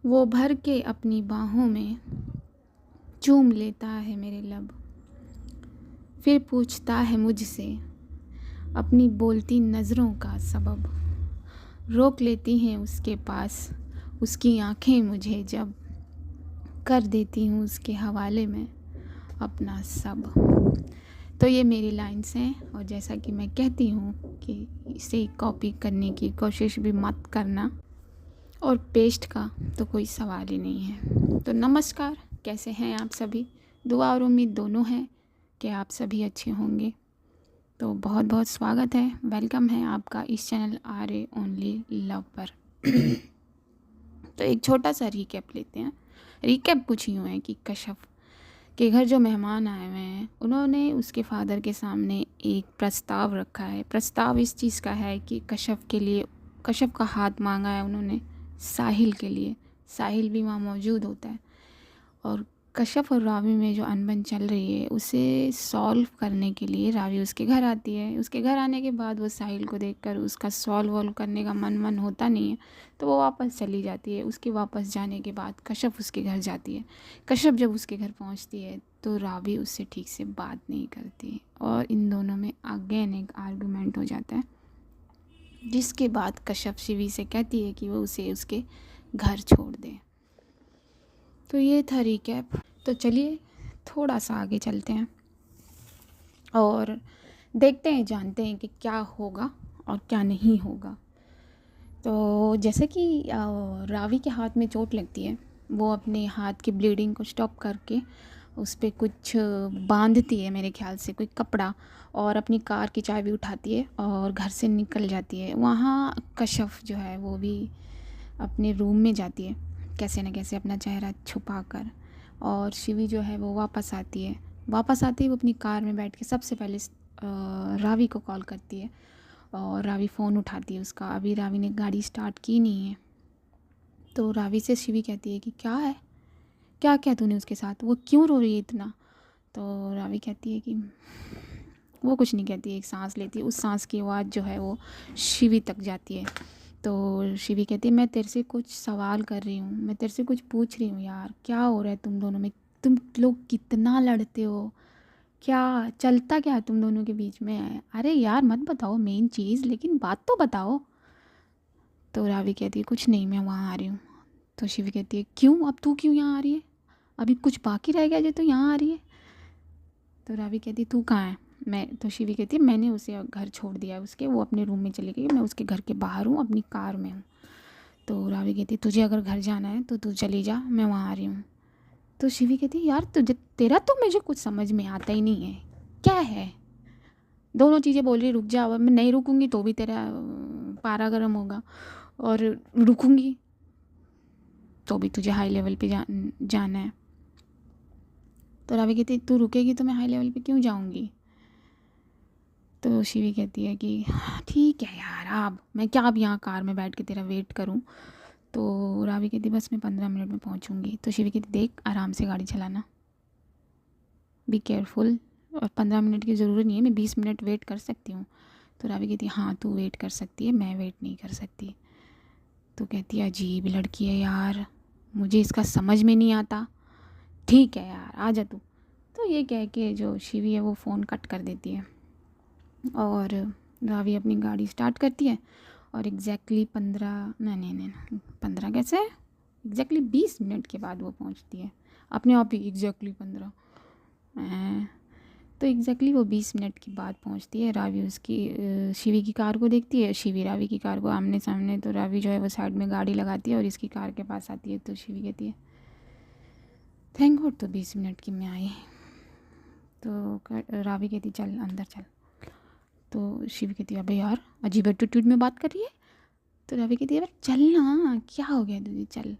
वो भर के अपनी बाहों में चूम लेता है मेरे लब, फिर पूछता है मुझसे अपनी बोलती नज़रों का सबब। रोक लेती हैं उसके पास उसकी आंखें मुझे जब, कर देती हूँ उसके हवाले में अपना सब। तो ये मेरी लाइन्स हैं, और जैसा कि मैं कहती हूँ कि इसे कॉपी करने की कोशिश भी मत करना, और पेस्ट का तो कोई सवाल ही नहीं है। तो नमस्कार, कैसे हैं आप सभी? दुआ और उम्मीद दोनों है कि आप सभी अच्छे होंगे। तो बहुत बहुत स्वागत है, वेलकम है आपका इस चैनल आर ओनली लव पर। तो एक छोटा सा रिकैप लेते हैं। रिकैप कुछ यूँ है कि कश्यप के घर जो मेहमान आए हुए हैं, उन्होंने उसके फादर के सामने एक प्रस्ताव रखा है। प्रस्ताव इस चीज़ का है कि कश्यप का हाथ मांगा है उन्होंने साहिल के लिए। साहिल भी वहाँ मौजूद होता है, और कश्यप और रावी में जो अनबन चल रही है उसे सॉल्व करने के लिए रावी उसके घर आती है। उसके घर आने के बाद वो साहिल को देखकर उसका वॉल्व करने का मन होता नहीं है, तो वो वापस चली जाती है। उसके वापस जाने के बाद कश्यप उसके घर जाती है। कश्यप जब उसके घर पहुंचती है तो रावी उससे ठीक से बात नहीं करती, और इन दोनों में अगेन एक आर्गूमेंट हो जाता है, जिसके बाद कश्यप शिवी से कहती है कि वो उसे उसके घर छोड़ दे। तो ये था रिकैप। तो चलिए थोड़ा सा आगे चलते हैं और देखते हैं, जानते हैं कि क्या होगा और क्या नहीं होगा। तो जैसे कि रावी के हाथ में चोट लगती है, वो अपने हाथ की ब्लीडिंग को स्टॉप करके उस पर कुछ बांधती है, मेरे ख्याल से कोई कपड़ा, और अपनी कार की चाबी उठाती है और घर से निकल जाती है। वहाँ कश्यप जो है वो भी अपने रूम में जाती है, कैसे न कैसे अपना चेहरा छुपा कर। और शिवी जो है वो वापस आती है। वो अपनी कार में बैठ के सबसे पहले रावी को कॉल करती है, और रावी फ़ोन उठाती है उसका। अभी रावी ने गाड़ी स्टार्ट की नहीं है, तो रावी से शिवी कहती है कि क्या है, क्या क्या तूने उसके साथ, वो क्यों रो रही है इतना? तो रावी कहती है कि वो कुछ नहीं कहती, एक सांस लेती है। उस सांस की आवाज़ जो है वो शिवी तक जाती है। तो शिवी कहती है मैं तेरे से कुछ सवाल कर रही हूँ, मैं तेरे से कुछ पूछ रही हूँ यार, क्या हो रहा है तुम दोनों में? तुम लोग कितना लड़ते हो, क्या चलता क्या है तुम दोनों के बीच में? अरे यार मत बताओ मेन चीज़, लेकिन बात तो बताओ। तो रावी कहती है कुछ नहीं, मैं वहाँ आ रही हूँ। तो शिवी कहती है क्यों, अब तू क्यों यहाँ आ रही है? अभी कुछ बाकी रह गया जो तू यहाँ आ रही है? तो रावी कहती तू कहाँ है? मैं तो शिवी कहती है मैंने उसे घर छोड़ दिया है उसके, वो अपने रूम में चली गई, मैं उसके घर के बाहर हूँ, अपनी कार में हूँ। तो रावी कहती तुझे अगर घर जाना है तो तू चली जा, मैं वहाँ आ रही हूँ। तो शिवी कहती है यार तुझे, तेरा तो मुझे कुछ समझ में आता ही नहीं है, क्या है? दोनों चीज़ें बोल रही रुक जा, अब मैं नहीं रुकूंगी तो भी तेरा पारा गर्म होगा, और रुकूंगी तो भी तुझे हाई लेवल पे जाना है। तो रावी कहती तू रुकेगी तो मैं हाई लेवल पे क्यों जाऊंगी? तो शिवी कहती है कि ठीक है यार, अब मैं क्या अब यहाँ कार में बैठ के तेरा वेट करूँ? तो रावी कहती बस मैं 15 मिनट में पहुँचूँगी। तो शिवी कहती देख आराम से गाड़ी चलाना, बी केयरफुल, और 15 मिनट की ज़रूरत नहीं है, मैं 20 मिनट वेट कर सकती हूँ। तो रावी कहती हाँ तू वेट कर सकती है, मैं वेट नहीं कर सकती। तो कहती है अजीब लड़की है यार, मुझे इसका समझ में नहीं आता। ठीक है यार आ जा तू। तो ये कह के जो शिवी है वो फ़ोन कट कर देती है, और रावी अपनी गाड़ी स्टार्ट करती है, और एग्जैक्टली 15 नहीं नहीं नहीं 15 कैसे, एग्जैक्टली 20 मिनट के बाद वो पहुंचती है। अपने आप ही एग्जैक्टली 15। तो एग्जैक्टली वो 20 मिनट के बाद पहुंचती है। रावी उसकी शिवी की कार को देखती है, शिवी रावी की कार को आमने सामने। तो रावी जो है वो साइड में गाड़ी लगाती है और इसकी कार के पास आती है। तो शिवी कहती है थैंक गॉड तो 20 मिनट की मैं आई। तो रावी कहती चल अंदर चल। तो शिवी कहती है अबे यार अजीब एटीट्यूड में बात कर रही है। तो रावी कहती है यार चल ना, क्या हो गया तुझे, चल।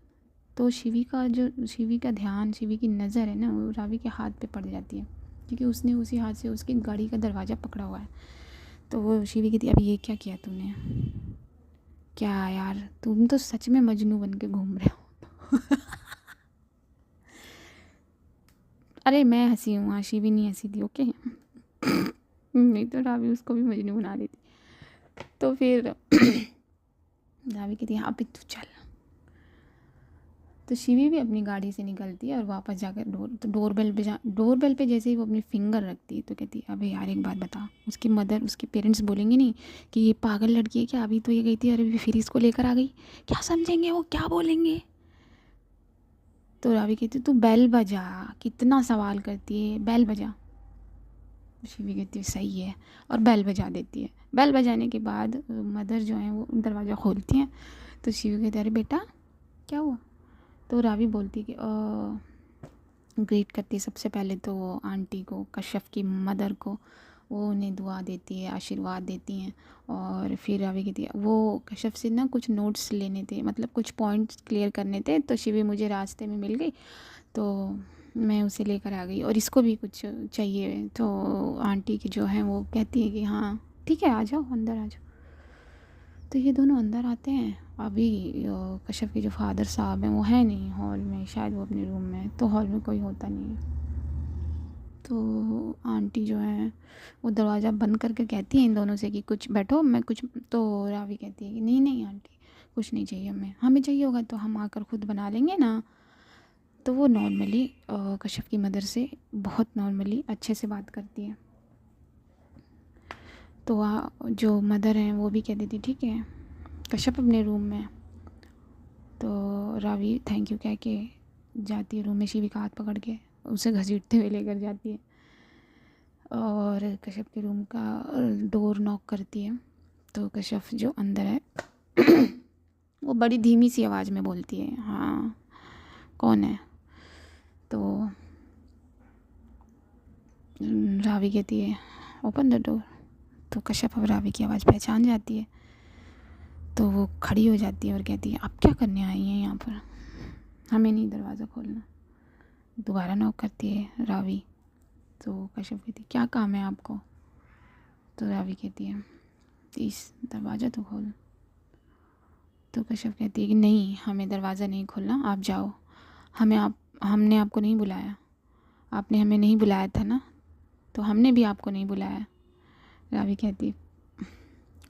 तो शिवी का ध्यान, शिवी की नज़र है ना वो रावी के हाथ पे पड़ जाती है, क्योंकि उसने उसी हाथ से उसकी गाड़ी का दरवाज़ा पकड़ा हुआ है। तो वो शिवी कहती है अभी ये क्या किया तूने? क्या यार तुम तो सच में मजनू बन के घूम रहे हो। अरे मैं हंसी हूँ, हाँ शिवी नहीं हंसी थी, ओके। नहीं तो रावी उसको भी मजनू बना देती। तो फिर रावी कहती है हाँ अभी तू चल। तो शिवी भी अपनी गाड़ी से निकलती है और वापस जाकर डोरबेल पे जैसे ही वो अपनी फिंगर रखती है तो कहती है अबे यार एक बात बता। उसकी मदर उसके पेरेंट्स बोलेंगे नहीं कि ये पागल लड़की है क्या, अभी तो ये गई थी और अभी फिर इसको लेकर आ गई, क्या समझेंगे वो, क्या बोलेंगे। तो रावी कहती तू बेल बजा, कितना सवाल करती है, बेल बजा। शिवी कहती है सही है और बेल बजा देती है। बेल बजाने के बाद मदर जो है वो दरवाज़ा खोलती हैं। तो शिवी कहती है अरे बेटा क्या हुआ। तो रावी बोलती है कि ग्रीट करती है सबसे पहले तो वो आंटी को, कश्यप की मदर को, वो उन्हें दुआ देती है, आशीर्वाद देती हैं। और फिर रावी कहती है वो कश्यप से ना कुछ नोट्स लेने थे, मतलब कुछ पॉइंट्स क्लियर करने थे, तो शिवी मुझे रास्ते में मिल गई तो मैं उसे लेकर आ गई और इसको भी कुछ चाहिए। तो आंटी की जो है वो कहती है कि हाँ ठीक है आ जाओ अंदर आ जाओ। तो ये दोनों अंदर आते हैं। अभी कश्यप के जो फादर साहब हैं वो है नहीं हॉल में, शायद वो अपने रूम में है, तो हॉल में कोई होता नहीं है। तो आंटी जो है वो दरवाज़ा बंद करके कहती है इन दोनों से कि कुछ बैठो, मैं कुछ। तो रावी कहती है कि नहीं नहीं आंटी कुछ नहीं चाहिए हमें चाहिए होगा तो हम आकर खुद बना लेंगे ना। तो वो नॉर्मली कश्यप की मदर से बहुत नॉर्मली अच्छे से बात करती है। तो जो मदर हैं वो भी कह देती ठीक है कश्यप अपने रूम में। तो रावी थैंक यू कह के जाती है रूम में, शिवी का हाथ पकड़ के उसे घसीटते हुए लेकर जाती है और कश्यप के रूम का डोर नॉक करती है। तो कश्यप जो अंदर है वो बड़ी धीमी सी आवाज़ में बोलती है हाँ कौन है। तो रावी कहती है ओपन द डोर। तो कश्यप अब रावी की आवाज़ पहचान जाती है। तो वो खड़ी हो जाती है और कहती है आप क्या करने आई हैं यहाँ पर, हमें नहीं दरवाज़ा खोलना। दोबारा नॉक करती है रावी। तो कश्यप कहती है क्या काम है आपको। तो रावी कहती है प्लीज़ दरवाज़ा तो खोल। तो कश्यप कहती है कि नहीं हमें दरवाज़ा नहीं खोलना, आप जाओ, हमने आपको नहीं बुलाया, आपने हमें नहीं बुलाया था ना, तो हमने भी आपको नहीं बुलाया। रावी कहती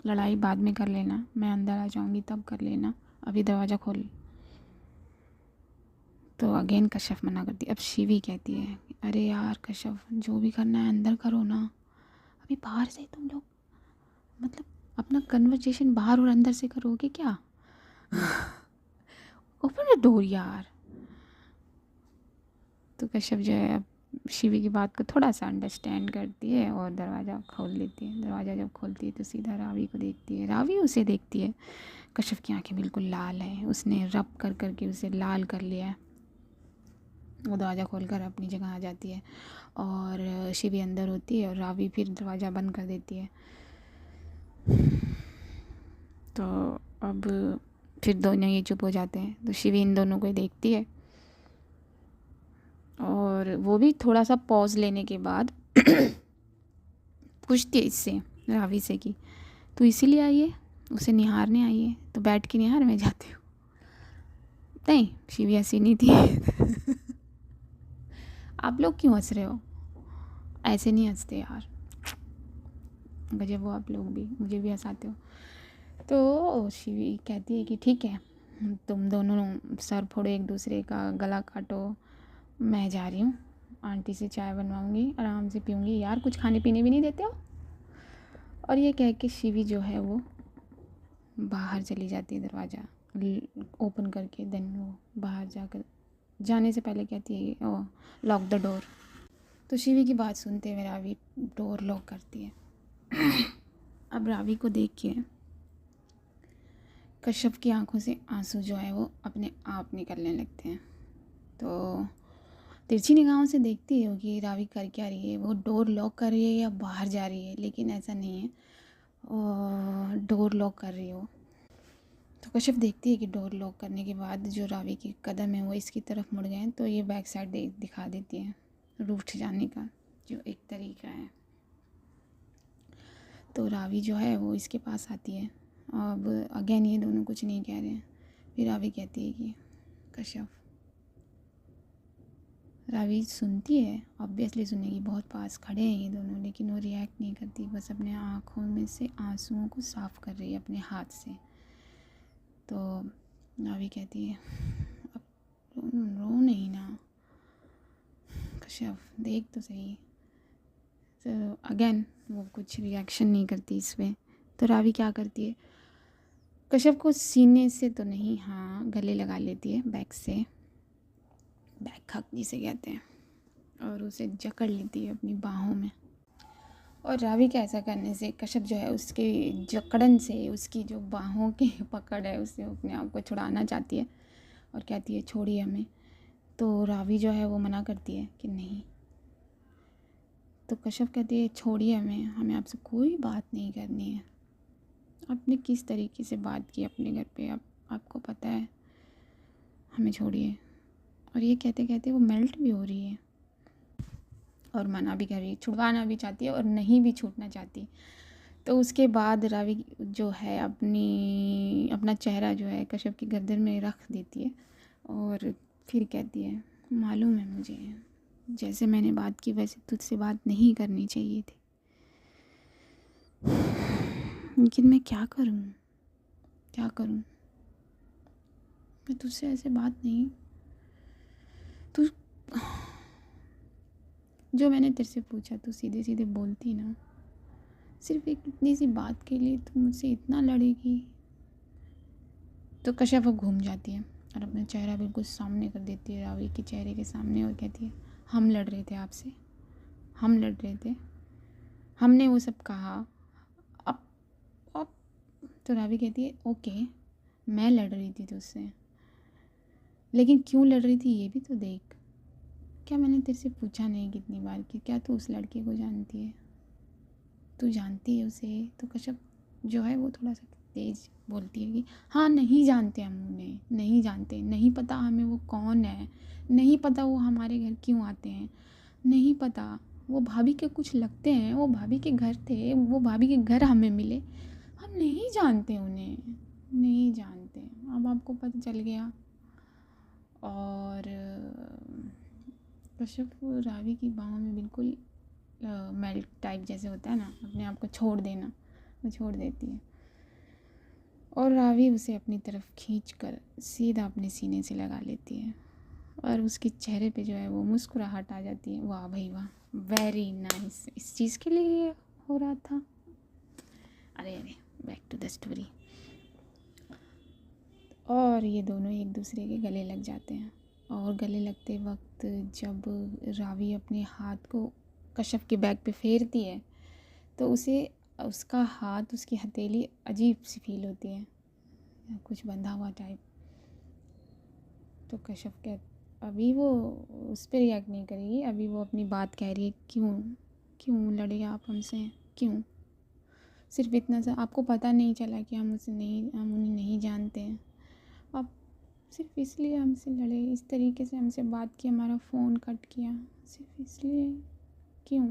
लड़ाई बाद में कर लेना, मैं अंदर आ जाऊंगी तब कर लेना, अभी दरवाज़ा खोल। तो अगेन कश्यप मना करती। अब शिवी कहती है अरे यार कश्यप जो भी करना है अंदर करो ना, अभी बाहर से तुम लोग मतलब अपना कन्वर्सेशन बाहर और अंदर से करोगे क्या। ओपन द डोर यार। तो कश्यप जो है अब शिवी की बात को थोड़ा सा अंडरस्टैंड करती है और दरवाज़ा खोल देती है। दरवाज़ा जब खोलती है तो सीधा रावी को देखती है, रावी उसे देखती है। कश्यप की आंखें बिल्कुल लाल है, उसने रब कर करके उसे लाल कर लिया है। वो दरवाज़ा खोलकर अपनी जगह आ जाती है और शिवी अंदर होती है और रावी फिर दरवाज़ा बंद कर देती है। तो अब फिर दोनों ये चुप हो जाते हैं। तो शिवी इन दोनों को देखती है और वो भी थोड़ा सा पॉज लेने के बाद पूछती है इससे, रावी से कि तू इसीलिए आई है, उसे निहारने आई है, तो बैठ के निहार में जाती हूँ। नहीं शिवी ऐसी नहीं थी। आप लोग क्यों हंस रहे हो, ऐसे नहीं हंसते यार, गजब वो आप लोग भी, मुझे भी हंसाते हो। तो शिवी कहती है कि ठीक है तुम दोनों सर फोड़ो एक दूसरे का गला काटो, मैं जा रही हूँ, आंटी से चाय बनवाऊँगी, आराम से पीऊँगी, यार कुछ खाने पीने भी नहीं देते हो। और ये कह के शिवी जो है वो बाहर चली जाती है दरवाज़ा ओपन करके। देन वो बाहर जाकर जाने से पहले कहती है ओ लॉक द डोर। तो शिवी की बात सुनते हुए रावी डोर लॉक करती है। अब रावी को देख के कश्यप की आंखों से आंसू जो है वो अपने आप निकलने लगते हैं। तो तिरछी निगाहों से देखती है कि रावी कर क्या रही है, वो डोर लॉक कर रही है या बाहर जा रही है, लेकिन ऐसा नहीं है, डोर लॉक कर रही हो। तो कश्यप देखती है कि डोर लॉक करने के बाद जो रावी के कदम है वो इसकी तरफ मुड़ गए हैं, तो ये बैक साइड दिखा देती है, रूठ जाने का जो एक तरीका है। तो रावी जो है वो इसके पास आती है। अब अगेन ये दोनों कुछ नहीं कह रहे हैं। फिर रावी कहती है कि कश्यप, रावी सुनती है, ऑब्वियसली सुनेगी, बहुत पास खड़े हैं ये दोनों, लेकिन वो रिएक्ट नहीं करती, बस अपने आँखों में से आंसुओं को साफ़ कर रही है अपने हाथ से। तो रावी कहती है अब रो नहीं ना कश्यप, देख तो सही। तो अगेन वो कुछ रिएक्शन नहीं करती इस पे। तो रावी क्या करती है, कश्यप को सीने से तो नहीं, हाँ गले लगा लेती है बैक से, बैक हक जिसे कहते हैं, और उसे जकड़ लेती है अपनी बाहों में। और रावी के ऐसा करने से कश्यप जो है उसके जकड़न से, उसकी जो बाहों की पकड़ है उससे अपने आप को छुड़ाना चाहती है और कहती है छोड़िए हमें। तो रावी जो है वो मना करती है कि नहीं। तो कश्यप कहती है छोड़िए हमें, हमें आपसे कोई बात नहीं करनी है। आपने किस तरीके से बात की अपने घर पे, आपको पता है, हमें छोड़िए। और ये कहते कहते वो मेल्ट भी हो रही है और मना भी कर रही है, छुड़वाना भी चाहती है और नहीं भी छूटना चाहती। तो उसके बाद रावी जो है अपना चेहरा जो है कश्यप की गर्दन में रख देती है और फिर कहती है मालूम है मुझे, जैसे मैंने बात की वैसे तुझसे बात नहीं करनी चाहिए थी, लेकिन मैं क्या करूं, क्या करूं, मैं तुझसे ऐसे बात नहीं, तू जो मैंने तेरे से पूछा तू सीधे सीधे बोलती ना, सिर्फ एक इतनी सी बात के लिए तू मुझसे इतना लड़ेगी। तो कश्यप अब घूम जाती है और अपना चेहरा बिल्कुल सामने कर देती है रावी के चेहरे के सामने और कहती है हम लड़ रहे थे आपसे, हम लड़ रहे थे, हमने वो सब कहा। अब तो रावी कहती है ओके मैं लड़ रही थी तुझसे, लेकिन क्यों लड़ रही थी ये भी तो देख। क्या मैंने तेरे से पूछा नहीं कितनी बार कि क्या तू उस लड़के को जानती है, तू जानती है उसे। तो कश्यप जो है वो थोड़ा सा तेज बोलती है कि हाँ नहीं जानते हम उन्हें, नहीं जानते, नहीं पता हमें वो कौन है, नहीं पता वो हमारे घर क्यों आते हैं, नहीं पता वो भाभी के कुछ लगते हैं, वो भाभी के घर थे, वो भाभी के घर हमें मिले, हम नहीं जानते उन्हें, नहीं जानते। अब आपको पता चल गया। और कश्यप रावी की बाहों में बिल्कुल मेल्ट टाइप जैसे होता है ना, अपने आप को छोड़ देना, वो छोड़ देती है और रावी उसे अपनी तरफ खींचकर सीधा अपने सीने से लगा लेती है और उसके चेहरे पे जो है वो मुस्कुराहट आ जाती है। वाह भाई वाह, वेरी नाइस। इस चीज़ के लिए ये हो रहा था। अरे अरे, बैक टू द स्टोरी। और ये दोनों एक दूसरे के गले लग जाते हैं और गले लगते वक्त जब रावी अपने हाथ को कश्यप के बैग पे फेरती है तो उसे उसका हाथ, उसकी हथेली अजीब सी फील होती है, कुछ बंधा हुआ टाइप। तो कश्यप कह अभी वो उस पर रिएक्ट नहीं करेगी, अभी वो अपनी बात कह रही है क्यों क्यों लड़े आप हमसे, क्यों, सिर्फ इतना सा आपको पता नहीं चला कि हम उन्हें नहीं जानते हैं, आप सिर्फ इसलिए हमसे लड़े, इस तरीके से हमसे बात की, हमारा फ़ोन कट किया, सिर्फ इसलिए, क्यों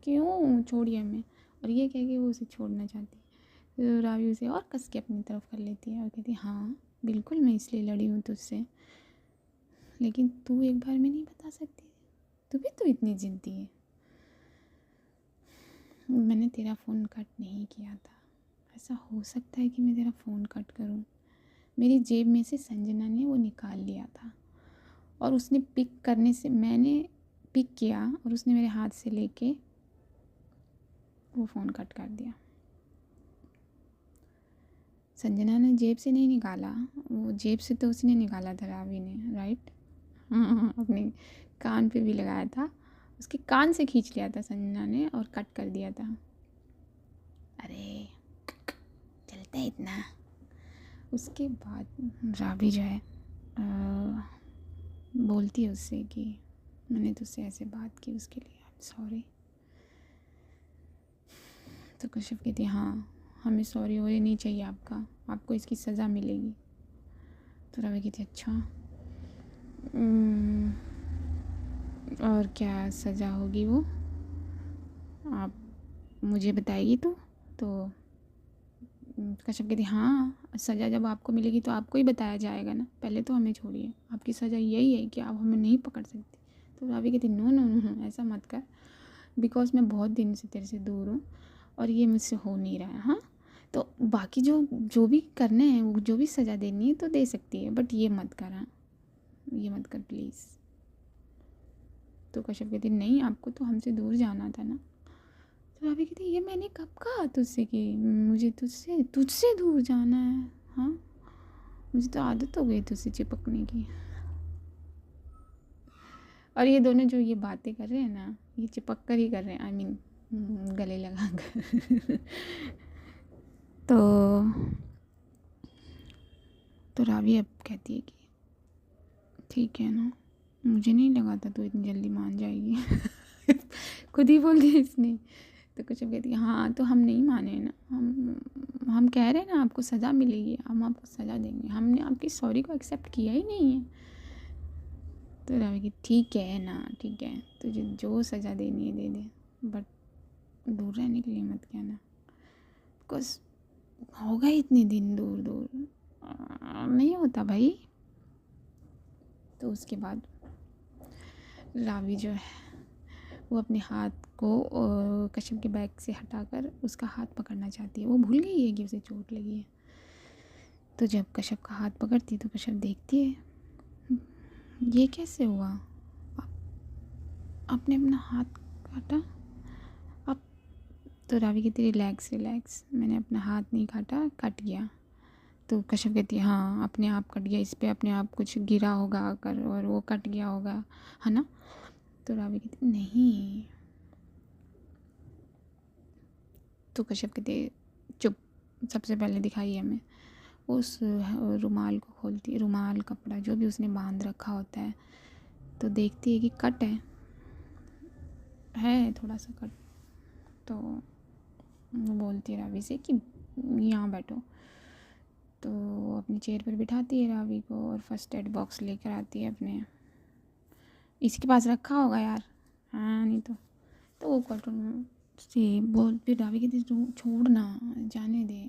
क्यों छोड़िए हमें। और ये कह के वो उसे छोड़ना चाहती है। तो रावी उसे और कस के अपनी तरफ कर लेती है और कहती है हाँ बिल्कुल मैं इसलिए लड़ी हूँ तुझसे, लेकिन तू एक बार में नहीं बता सकती, तू भी तो इतनी ज़िद्दी है। मैंने तेरा फ़ोन कट नहीं किया था, ऐसा हो सकता है कि मैं तेरा फ़ोन कट करूँ, मेरी जेब में से संजना ने वो निकाल लिया था और उसने पिक करने से मैंने पिक किया और उसने मेरे हाथ से लेके वो फ़ोन कट कर दिया। संजना ने जेब से नहीं निकाला, वो जेब से तो उसने निकाला था रावी ने, राइट। अपने कान पे भी लगाया था, उसके कान से खींच लिया था संजना ने और कट कर दिया था। अरे चलता है इतना। उसके बाद रावी जो है बोलती है उससे कि मैंने तुझसे ऐसे बात की उसके लिए आई एम सॉरी। तो कश्यप कहती है हाँ हमें सॉरी वॉरी नहीं चाहिए आपका, आपको इसकी सज़ा मिलेगी। तो रावी कहती है अच्छा और क्या सज़ा होगी वो आप मुझे बताएगी। तो कश्यप कहती हाँ सज़ा जब आपको मिलेगी तो आपको ही बताया जाएगा ना, पहले तो हमें छोड़िए, आपकी सज़ा यही है कि आप हमें नहीं पकड़ सकती। तो रावी कहती नो नो नो ऐसा मत कर, बिकॉज मैं बहुत दिन से तेरे से दूर हूँ और ये मुझसे हो नहीं रहा है। हाँ तो बाकी जो भी करने हैं, वो जो भी सज़ा देनी है तो दे सकती है, बट ये मत कर। हाँ ये मत कर प्लीज़। तो कश्यप कहती नहीं, आपको तो हमसे दूर जाना था ना। तो रावी कहती ये मैंने कब कहा तुझसे कि मुझे तुझसे दूर जाना है? हाँ, मुझे तो आदत हो गई तुझसे चिपकने की। और ये दोनों जो ये बातें कर रहे हैं ना, ये चिपक कर ही कर रहे हैं, आई मीन गले लगा कर। तो रावी अब कहती है कि ठीक है ना, मुझे नहीं लगा था तू इतनी जल्दी मान जाएगी। खुद ही बोल दिया इसने। तो कुछ कहती है हाँ, तो हम नहीं माने ना, हम कह रहे हैं ना आपको सज़ा मिलेगी, हम आपको सज़ा देंगे, हमने आपकी सॉरी को एक्सेप्ट किया ही नहीं है। तो रावी की ठीक है ना, ठीक है, तुझे जो सज़ा देनी है दे दे, बट दूर रहने के लिए मत कहना, बिकॉज होगा इतने दिन दूर दूर नहीं होता भाई। तो उसके बाद रावी जो है वो अपने हाथ को कश्यप के बैग से हटाकर उसका हाथ पकड़ना चाहती है। वो भूल गई है कि उसे चोट लगी है। तो जब कश्यप का हाथ पकड़ती है तो कश्यप देखती है ये कैसे हुआ, आपने अपना हाथ काटा। अब तो रावी कहती रिलैक्स रिलैक्स, मैंने अपना हाथ नहीं काटा, कट गया। तो कश्यप कहती है हाँ, अपने आप कट गया, इस पर अपने आप कुछ गिरा होगा आकर और वो कट गया होगा, है ना। तो रावी कहती नहीं। तो कश्यप कहते चुप, सबसे पहले दिखाई हमें। उस रुमाल को खोलती है, रुमाल कपड़ा जो भी उसने बांध रखा होता है, तो देखती है कि कट है थोड़ा सा कट। तो वो बोलती है रावी से कि यहाँ बैठो। तो अपनी चेयर पर बिठाती है रावी को और फर्स्ट एड बॉक्स लेकर आती है अपने, इसके पास रखा होगा यार, हाँ नहीं तो वो कॉटन से बोल, फिर रावी कहती छोड़ ना, जाने दे,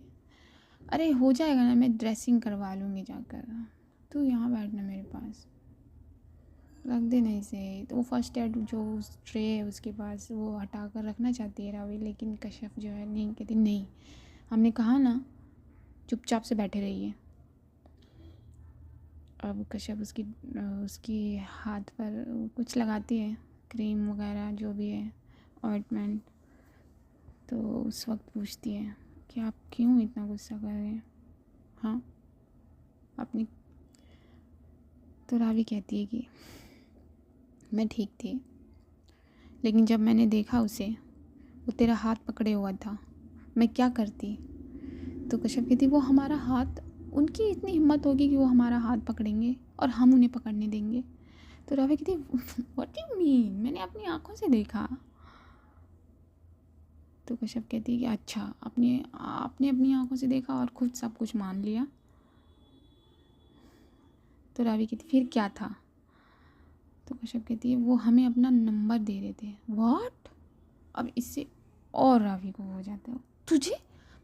अरे हो जाएगा ना, मैं ड्रेसिंग करवा लूँगी जाकर, तू यहाँ बैठना मेरे पास, रख देना इसे। तो वो फर्स्ट एड जो ट्रे है उसके पास वो हटा कर रखना चाहती है रावी, लेकिन कश्यप जो है नहीं, कहती नहीं, हमने कहा ना चुपचाप से बैठे रहिए। अब कश्यप उसकी हाथ पर कुछ लगाती है, क्रीम वगैरह जो भी है, ऑइंटमेंट। तो उस वक्त पूछती है कि आप क्यों इतना गुस्सा कर रहे हैं, हाँ अपनी। तो रावी कहती है कि मैं ठीक थी, लेकिन जब मैंने देखा उसे, वो तेरा हाथ पकड़े हुआ था, मैं क्या करती। तो कश्यप कहती वो हमारा हाथ, उनकी इतनी हिम्मत होगी कि वो हमारा हाथ पकड़ेंगे और हम उन्हें पकड़ने देंगे। तो रावी कहती व्हाट यू मीन, मैंने अपनी आंखों से देखा। तो कश्यप कहती है कि अच्छा, आपने अपनी आंखों से देखा और खुद सब कुछ मान लिया। तो रावी कहती फिर क्या था। तो कश्यप कहती है वो हमें अपना नंबर दे रहे थे। व्हाट। अब इससे और रावी को हो जाता है, तुझे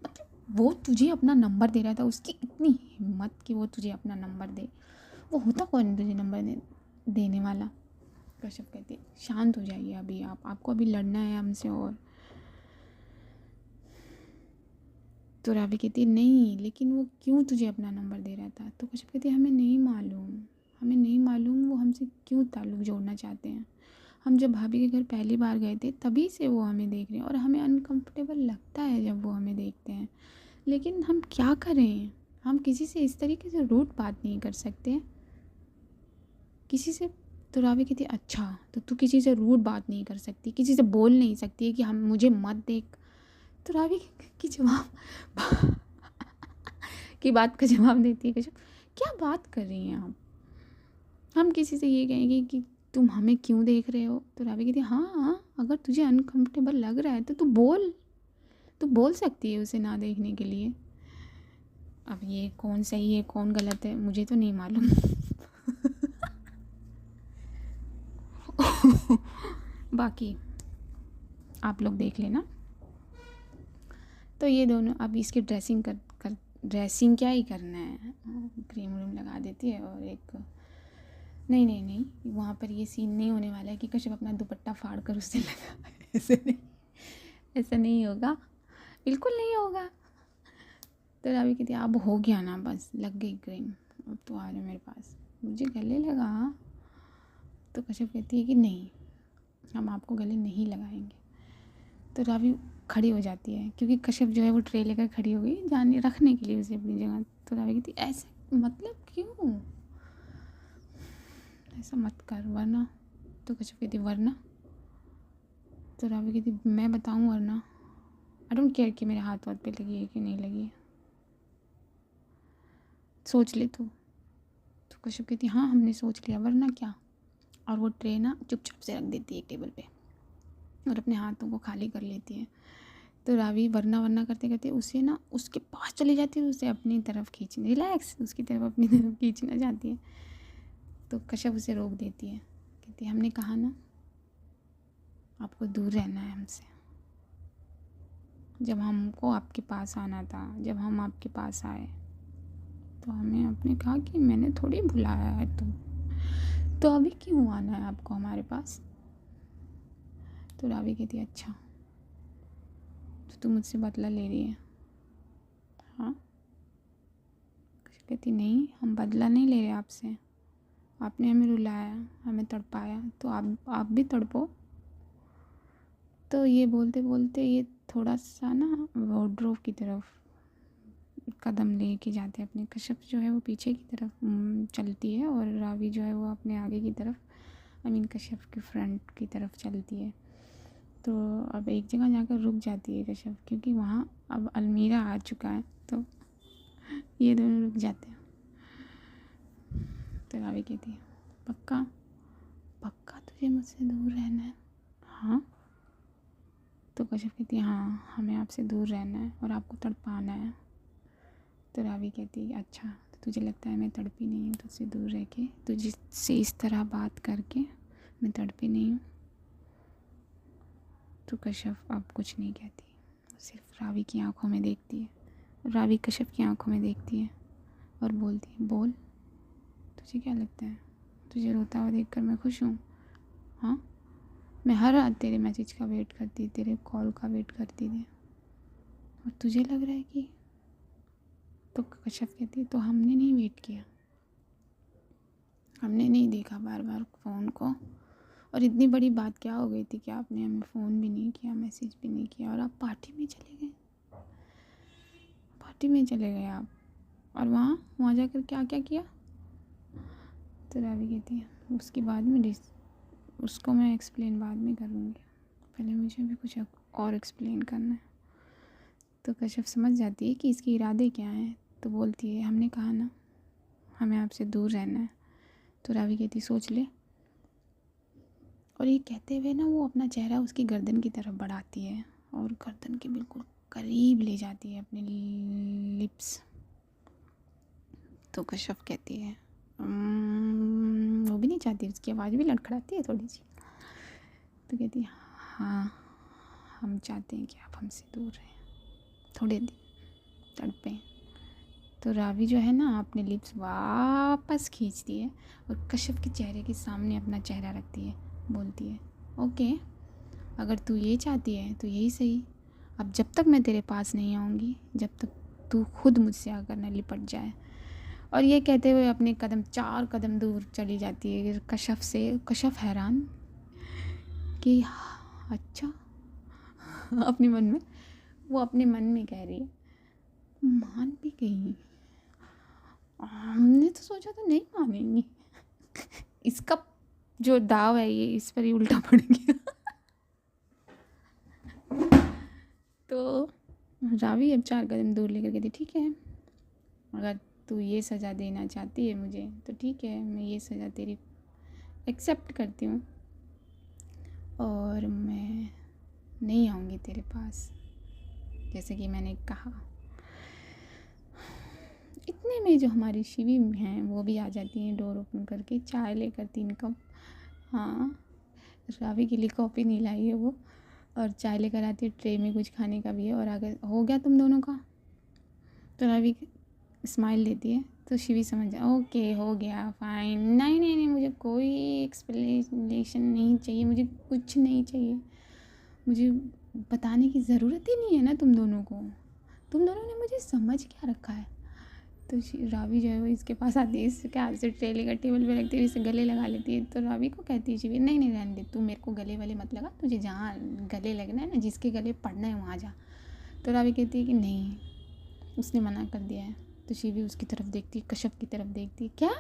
मतलब वो तुझे अपना नंबर दे रहा था, उसकी इतनी हिम्मत कि वो तुझे अपना नंबर दे, वो होता कौन है तुझे नंबर देने वाला। कश्यप कहती है शांत हो जाइए अभी, आपको अभी लड़ना है हमसे। और तो रावी कहती है नहीं, लेकिन वो क्यों तुझे अपना नंबर दे रहा था। तो कश्यप कहती है हमें नहीं मालूम वो हमसे क्यों ताल्लुक़ जोड़ना चाहते हैं। हम जब भाभी के घर पहली बार गए थे तभी से वो हमें देख रहे हैं और हमें अनकंफर्टेबल लगता है जब वो हमें देखते हैं, लेकिन हम क्या करें, हम किसी से इस तरीके से रूड बात नहीं कर सकते किसी से। तो रावी कहती है अच्छा, तो तू किसी से रूड बात नहीं कर सकती, किसी से बोल नहीं सकती कि हम मुझे मत देख। तो रावी की जवाब की बात का जवाब देती है कश्यप क्या बात कर रही हैं आप, हम किसी से ये कहेंगे कि तुम हमें क्यों देख रहे हो। तो रावी कहती है हाँ, अगर तुझे अनकंफर्टेबल लग रहा है तो तू बोल सकती है उसे ना देखने के लिए। अब ये कौन सही है कौन गलत है मुझे तो नहीं मालूम। बाकी आप लोग देख लेना। तो ये दोनों अब इसकी ड्रेसिंग क्या ही करना है, क्रीम व्रीम लगा देती है। और एक नहीं वहाँ पर ये सीन नहीं होने वाला है कि कश्यप अपना दुपट्टा फाड़ कर उससे लगा, ऐसा नहीं होगा, बिल्कुल नहीं होगा। तो रावी कहती अब हो गया ना, बस लग गई क्रीम, अब तो आ रहे मेरे पास। मुझे गले लगा। तो कश्यप कहती है कि नहीं, हम आपको गले नहीं लगाएंगे। तो रावी खड़ी हो जाती है, क्योंकि कश्यप जो है वो ट्रे लेकर खड़ी हो गई जाने रखने के लिए उसे अपनी जगह। तो रावी कहती ऐसे मतलब क्यों, ऐसा मत कर वरना। तो कश्यप कहती वरना। तो रावी कहती मैं बताऊँ वरना, आई डोंट केयर कि मेरे हाथ पे लगी है कि नहीं लगी है, सोच ले तू। तो कश्यप कहती हाँ हमने सोच लिया, वरना क्या। और वो ट्रे ना चुपचाप से रख देती है एक टेबल पे और अपने हाथों को खाली कर लेती है। तो रावी वरना वरना करते करते उसे ना उसके पास चली जाती है, उसे अपनी तरफ खींचने, रिलैक्स उसकी तरफ अपनी तरफ खींचना चाहती है। तो कश्यप उसे रोक देती है, कहती है हमने कहा ना आपको दूर रहना है हमसे। जब हमको आपके पास आना था, जब हम आपके पास आए तो हमें आपने कहा कि मैंने थोड़ी बुलाया है तुम, तो अभी क्यों आना है आपको हमारे पास। तो रावी कहती है अच्छा तो तुम मुझसे बदला ले रही है। हाँ, कहती नहीं हम बदला नहीं ले रहे आपसे, आपने हमें रुलाया, हमें तड़पाया, तो आप भी तड़पो। तो ये बोलते बोलते ये थोड़ा सा ना वार्डरोब की तरफ कदम ले के जाते हैं अपने। कश्यप जो है वो पीछे की तरफ चलती है और रावी जो है वो अपने आगे की तरफ, आई मीन कश्यप की फ्रंट की तरफ चलती है। तो अब एक जगह जाकर रुक जाती है कश्यप, क्योंकि वहाँ अब अलमीरा आ चुका है। तो ये दोनों रुक जाते हैं। तो रावी कहती है पक्का पक्का तुझे मुझसे दूर रहना है। हाँ। तो कश्यप कहती है हाँ हमें आपसे दूर रहना है और आपको तड़पाना है। तो रावी कहती है अच्छा तो तुझे लगता है मैं तड़पी नहीं हूँ तुझसे दूर रह के, तुझसे इस तरह बात करके मैं तड़पी नहीं हूँ। तो कश्यप अब कुछ नहीं कहती, सिर्फ रावी की आंखों में देखती है। रावी कश्यप की आंखों में देखती है और बोलती है बोल तुझे क्या लगता है, तुझे रोता हुआ देखकर मैं खुश हूँ। हाँ, मैं हर रात तेरे मैसेज का वेट करती, तेरे कॉल का वेट करती थी, और तुझे लग रहा है कि। तो कश्यप कहती तो हमने नहीं वेट किया, हमने नहीं देखा बार बार फ़ोन को, और इतनी बड़ी बात क्या हो गई थी कि आपने हमें फ़ोन भी नहीं किया, मैसेज भी नहीं किया, और आप पार्टी में चले गए, पार्टी में चले गए आप, और वहाँ जाकर क्या क्या किया। तो रावी कहती है उसकी बाद में उसको मैं एक्सप्लेन बाद में करूँगी, पहले मुझे भी कुछ और एक्सप्लेन करना है। तो कश्यप समझ जाती है कि इसके इरादे क्या हैं। तो बोलती है हमने कहा ना हमें आपसे दूर रहना है। तो रावी कहती सोच ले, और ये कहते हुए ना वो अपना चेहरा उसकी गर्दन की तरफ बढ़ाती है और गर्दन के बिल्कुल करीब ले जाती है अपने लिप्स। तो कश्यप कहती है वो भी नहीं चाहती, उसकी आवाज़ भी लड़खड़ाती है थोड़ी सी। तो कहती है हाँ हम चाहते हैं कि आप हमसे दूर रहें, थोड़े दिन तड़पें। तो रावी जो है ना अपने लिप्स वापस खींचती है और कश्यप के चेहरे के सामने अपना चेहरा रखती है, बोलती है ओके अगर तू ये चाहती है तो यही सही, अब जब तक मैं तेरे पास नहीं आऊँगी, जब तक तू खुद मुझसे आकर न लिपट जाए। और ये कहते हुए अपने 4 कदम दूर चली जाती है कश्यप से। कश्यप हैरान कि अच्छा अपने मन में, वो अपने मन में कह रही है मान भी गई, हमने तो सोचा था नहीं मानेंगी, इसका जो दाव है ये इस पर ही उल्टा पड़ गया। तो रावी अब 4 कदम दूर लेकर कहती ठीक है अगर तू ये सज़ा देना चाहती है मुझे तो ठीक है, मैं ये सज़ा तेरी एक्सेप्ट करती हूँ और मैं नहीं आऊँगी तेरे पास जैसे कि मैंने कहा। इतने में जो हमारी शिवी हैं वो भी आ जाती हैं डोर ओपन करके, चाय लेकर 3 कप। हाँ, रावी के लिए कॉफ़ी नहीं लाई है वो, और चाय लेकर आती है, ट्रे में कुछ खाने का भी है, और आगे हो गया तुम दोनों का। तो रावी स्माइल देती है तो शिवी समझ जाए ओके हो गया फाइन, नहीं नहीं नहीं मुझे कोई एक्सप्लेनेशन नहीं चाहिए, मुझे कुछ नहीं चाहिए, मुझे बताने की ज़रूरत ही नहीं है ना तुम दोनों को, तुम दोनों ने मुझे समझ क्या रखा है, तो रावी जो है वो इसके पास आती है, इसके हाथ से ट्रे लेकर टेबल पे रखती है, इसे गले लगा लेती है। तो रावी को कहती है शिवी, नहीं नहीं रहने दे, तू मेरे को गले वाले मत लगा, तुझे जहाँ गले लगना है ना, जिसके गले पड़ना है वहाँ जा। तो रावी कहती है कि नहीं, उसने मना कर दिया है। तो शिवी उसकी तरफ देखती है, कश्यप की तरफ देखती है, क्या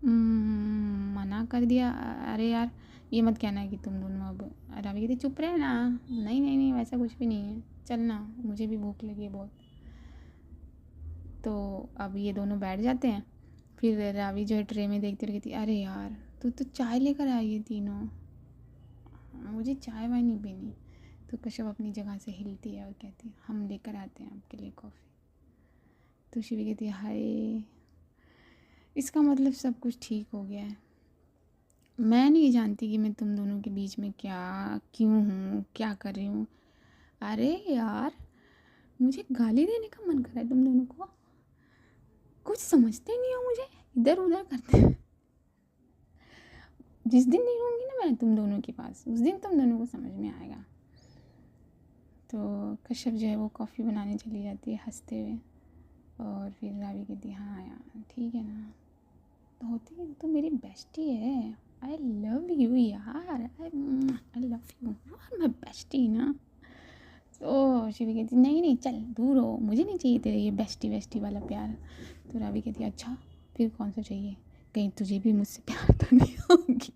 मना कर दिया? अरे यार ये मत कहना कि तुम दोनों अब। रावी कहती चुप रहे ना, नहीं नहीं नहीं वैसा कुछ भी नहीं है, चलना, मुझे भी भूख लगी है बहुत। तो अब ये दोनों बैठ जाते हैं। फिर रावी जो है ट्रे में देखती रह कहती, अरे यार तू तो चाय लेकर आई है तीनों, मुझे चाय वाय नहीं पीनी। तो कश्यप अपनी जगह से हिलती है और कहती है, हम लेकर आते हैं आपके लिए कॉफ़ी। तो शिवी कहती है, हाय इसका मतलब सब कुछ ठीक हो गया है। मैं नहीं जानती कि मैं तुम दोनों के बीच में क्या क्यों हूँ, क्या कर रही हूँ। अरे यार मुझे गाली देने का मन कर रहा है तुम दोनों को, कुछ समझते नहीं हो मुझे, इधर उधर करते हैं। जिस दिन नहीं रहूँगी ना मैं तुम दोनों के पास, उस दिन तुम दोनों को समझ में आएगा। तो कश्यप जो है वो कॉफ़ी बनाने चली जाती है हंसते हुए। और फिर रावी कहती है, हाँ यार ठीक है ना, तो होती है तो मेरी बेस्टी है, आई लव यू यार, I love you, you are my bestie ना। तो शिवी कहती नहीं नहीं चल दूर हो, मुझे नहीं चाहिए तेरे ये बेस्टी वेस्टी वाला प्यार। तो रावी कहती अच्छा फिर कौन सा चाहिए, कहीं तुझे भी मुझसे प्यार तो नहीं होगी।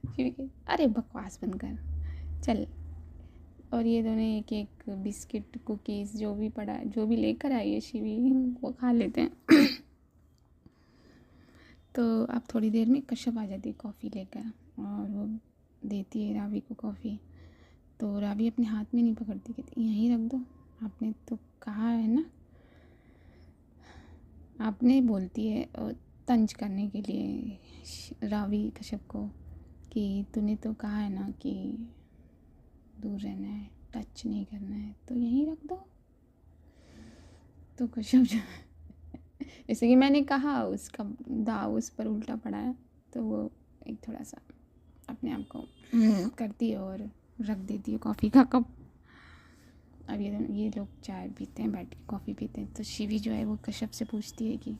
शिवी कहती अरे बकवास बंद कर, चल। और ये दोनों एक एक बिस्किट कुकीज़ जो भी पड़ा जो भी लेकर आई है शिवी, वो खा लेते हैं। तो अब थोड़ी देर में कश्यप आ जाती है कॉफ़ी लेकर, और वो देती है रावी को कॉफ़ी। तो रावी अपने हाथ में नहीं पकड़ती, कहती यहीं रख दो, आपने तो कहा है ना, आपने बोलती है तंज करने के लिए रावी कश्यप को कि तूने तो कहा है ना कि दूर रहना है, टच नहीं करना है, तो यहीं रख दो। तो कश्यप जो जैसे कि मैंने कहा उसका दाव उस पर उल्टा पड़ा है, तो वो एक थोड़ा सा अपने आप को करती है और रख देती है कॉफ़ी का कप। अब ये लोग चाय पीते हैं, बैठ के कॉफ़ी पीते हैं। तो शिवी जो है वो कश्यप से पूछती है कि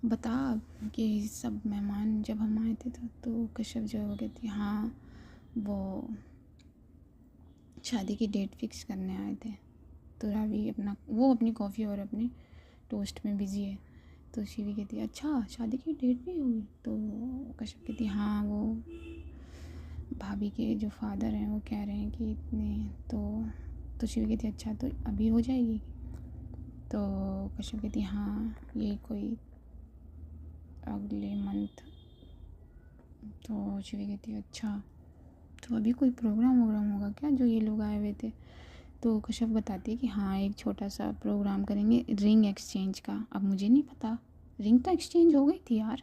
बता कि सब मेहमान जब हम आए थे तो कश्यप जो है वो कहती है हाँ वो शादी की डेट फिक्स करने आए थे। तो रावी अपनी कॉफ़ी और अपने टोस्ट में बिज़ी है। तो शिवी कहती है अच्छा शादी की डेट भी हुई? तो कश्यप कहती है हाँ वो भाभी के जो फादर हैं वो कह रहे हैं कि इतने। तो शिवी कहती है अच्छा तो अभी हो जाएगी? तो कश्यप कहती है हाँ ये कोई अगले मंथ। तो शिवी कहती है अच्छा तो अभी कोई प्रोग्राम होगा क्या जो ये लोग आए हुए थे? तो कश्यप बताती है कि हाँ एक छोटा सा प्रोग्राम करेंगे रिंग एक्सचेंज का। अब मुझे नहीं पता, रिंग तो एक्सचेंज हो गई थी यार,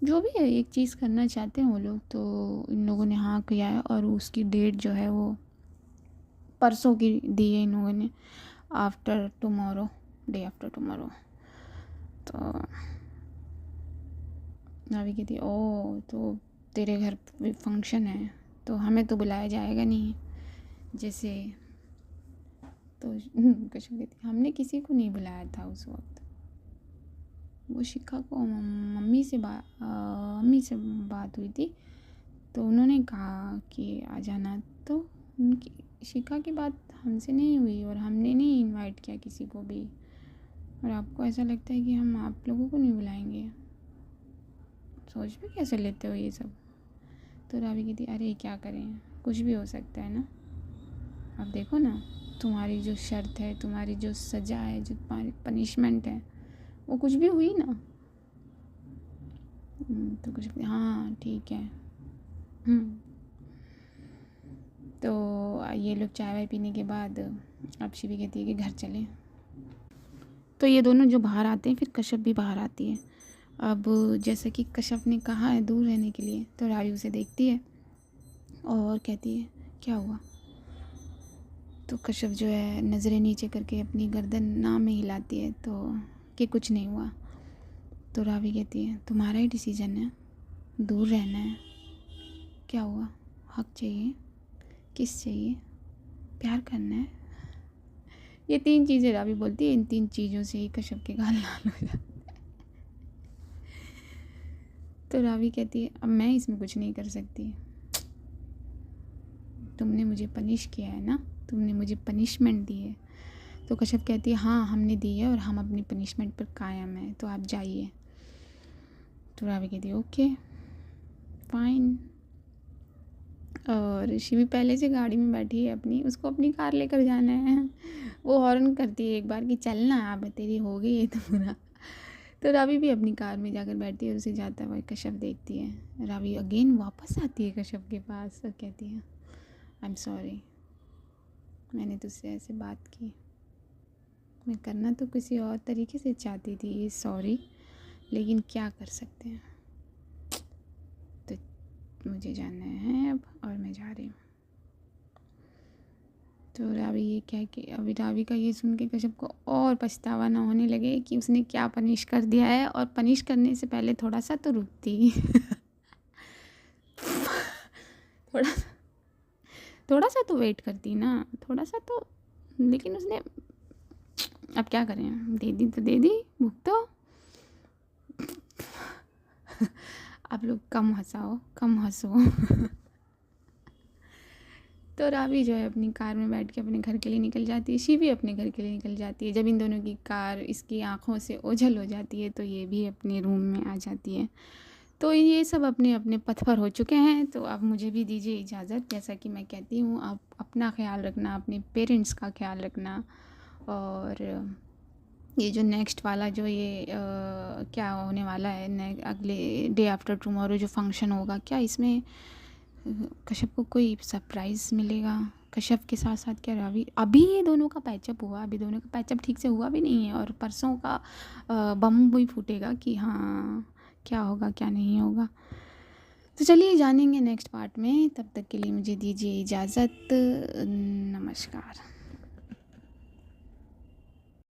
जो भी है एक चीज़ करना चाहते हैं वो लोग। तो इन लोगों ने हाँ किया है और उसकी डेट जो है वो परसों की दी है इन लोगों ने, after tomorrow, day after tomorrow. तो नावी कहती ओ तो तेरे घर भी फंक्शन है तो हमें तो बुलाया जाएगा नहीं जैसे। तो कश्यप कहती हमने किसी को नहीं बुलाया था उस वक्त, वो शिखा को मम्मी से बात हुई थी तो उन्होंने कहा कि आ जाना। तो उनकी शिखा की बात हमसे नहीं हुई और हमने नहीं इनवाइट किया किसी को भी, और आपको ऐसा लगता है कि हम आप लोगों को नहीं बुलाएंगे? सोच भी कैसे लेते हो ये सब? तो रावी कहती अरे क्या करें, कुछ भी हो सकता है ना। अब देखो ना तुम्हारी जो शर्त है, तुम्हारी जो सज़ा है, जो तुम्हारी पनिशमेंट है वो कुछ भी हुई ना। तो कुछ भी हाँ ठीक है। तो ये लोग चाय वाय पीने के बाद अब शिवी कहती है कि घर चलें। तो ये दोनों जो बाहर आते हैं फिर कश्यप भी बाहर आती है। अब जैसे कि कश्यप ने कहा है दूर रहने के लिए, तो रावी उसे देखती है और कहती है क्या हुआ? तो कश्यप जो है नज़रें नीचे करके अपनी गर्दन ना में हिलाती है तो कि कुछ नहीं हुआ। तो रावी कहती है तुम्हारा ही डिसीजन है, दूर रहना है, क्या हुआ? हक चाहिए, किस चाहिए, प्यार करना है? ये 3 चीज़ें रावी बोलती है, इन 3 चीज़ों से ही कश्यप के गाल लाल हो जाते। तो रावी कहती है अब मैं इसमें कुछ नहीं कर सकती, तुमने मुझे पनिश किया है ना, तुमने मुझे पनिशमेंट दी है। तो कश्यप कहती है हाँ हमने दी है और हम अपनी पनिशमेंट पर कायम हैं, तो आप जाइए। तो रावी कहती है ओके फाइन। और शिवी पहले से गाड़ी में बैठी है अपनी, उसको अपनी कार लेकर जाना है। वो हॉर्न करती है एक बार कि चलना अब तेरी हो गई है तो पूरा। तो रावी भी अपनी कार में जाकर बैठती है और उसे जाता हुआ कश्यप देखती है। रावी अगेन वापस आती है कश्यप के पास और कहती है आई एम सॉरी, मैंने तुझसे ऐसे बात की, मैं करना तो किसी और तरीके से चाहती थी ये सॉरी, लेकिन क्या कर सकते हैं, तो मुझे जाना है अब और मैं जा रही हूँ। तो रावी ये कह के, अभी रावी का ये सुन के कश्यप को और पछतावा ना होने लगे कि उसने क्या पनिश कर दिया है, और पनिश करने से पहले थोड़ा सा तो रुकती। थोड़ा थोड़ा सा तो वेट करती ना, थोड़ा सा तो, लेकिन उसने अब क्या करें, दे दी तो दे दी, भुगतो। आप लोग कम हंसाओ, कम हंसो। तो रावी जो है अपनी कार में बैठ के अपने घर के लिए निकल जाती है, शिवी अपने घर के लिए निकल जाती है। जब इन दोनों की कार इसकी आँखों से ओझल हो जाती है तो ये भी अपने रूम में आ जाती है। तो ये सब अपने अपने पथ पर हो चुके हैं। तो अब मुझे भी दीजिए इजाज़त, जैसा कि मैं कहती हूँ आप अपना ख्याल रखना, अपने पेरेंट्स का ख्याल रखना। और ये जो नेक्स्ट वाला जो ये क्या होने वाला है, अगले डे आफ्टर टुमारो जो फंक्शन होगा, क्या इसमें कश्यप को कोई सरप्राइज़ मिलेगा? कश्यप के साथ साथ क्या रावी, अभी ये दोनों का पैचअप हुआ, अभी दोनों का पैचअप ठीक से हुआ भी नहीं है, और परसों का बम भी फूटेगा कि हाँ क्या होगा क्या नहीं होगा। तो चलिए जानेंगे नेक्स्ट पार्ट में, तब तक के लिए मुझे दीजिए इजाज़त, नमस्कार।